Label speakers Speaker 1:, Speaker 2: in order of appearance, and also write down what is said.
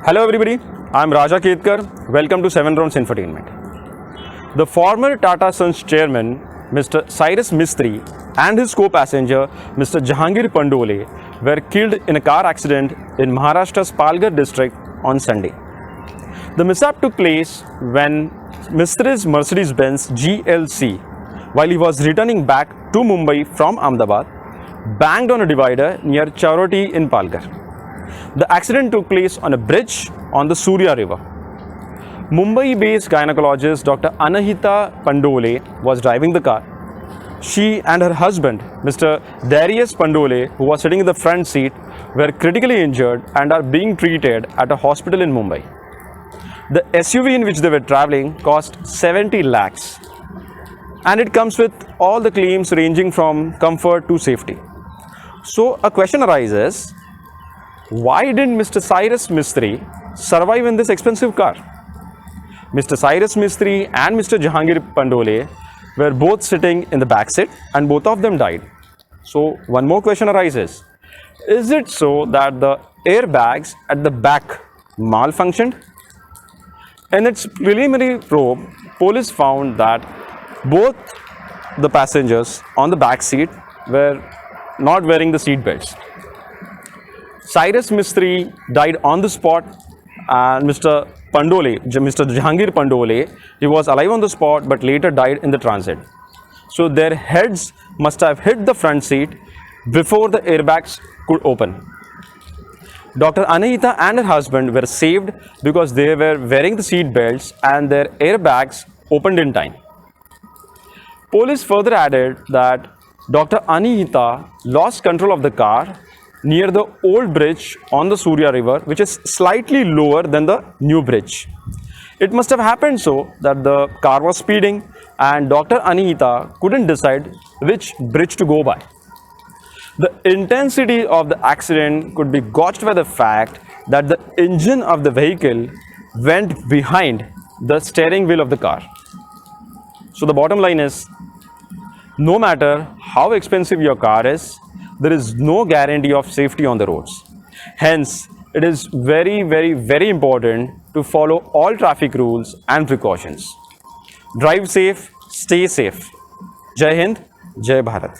Speaker 1: Hello everybody, I am Raja Ketkar. Welcome to 7 Rounds Infotainment. The former Tata Sons chairman, Mr. Cyrus Mistry, and his co-passenger, Mr. Jahangir Pandole, were killed in a car accident in Maharashtra's Palghar district on Sunday. The mishap took place when Mistry's Mercedes-Benz GLC, while he was returning back to Mumbai from Ahmedabad, banged on a divider near Charoti in Palghar. The accident took place on a bridge on the Surya River. Mumbai-based gynecologist Dr. Anahita Pandole was driving the car. She and her husband, Mr. Darius Pandole, who was sitting in the front seat, were critically injured and are being treated at a hospital in Mumbai. The SUV in which they were traveling cost 70 lakhs, and it comes with all the claims ranging from comfort to safety. So a question arises, why didn't Mr. Cyrus Mistry survive in this expensive car? Mr. Cyrus Mistry and Mr. Jahangir Pandole were both sitting in the back seat and both of them died. So one more question arises. Is it so that the airbags at the back malfunctioned? In its preliminary probe, police found that both the passengers on the back seat were not wearing the seat belts. Cyrus Mistry died on the spot, and Mr. Jahangir Pandole, he was alive on the spot but later died in the transit. So their heads must have hit the front seat before the airbags could open. Dr. Anahita and her husband were saved because they were wearing the seat belts and their airbags opened in time. Police further added that Dr. Anahita lost control of the car near the old bridge on the Surya River, which is slightly lower than the new bridge. It must have happened so that the car was speeding and Dr. Anahita couldn't decide which bridge to go by. The intensity of the accident could be gauged by the fact that the engine of the vehicle went behind the steering wheel of the car. So the bottom line is, no matter how expensive your car is, there is no guarantee of safety on the roads. Hence, it is very important to follow all traffic rules and precautions. Drive safe, stay safe. Jai Hind, Jai Bharat.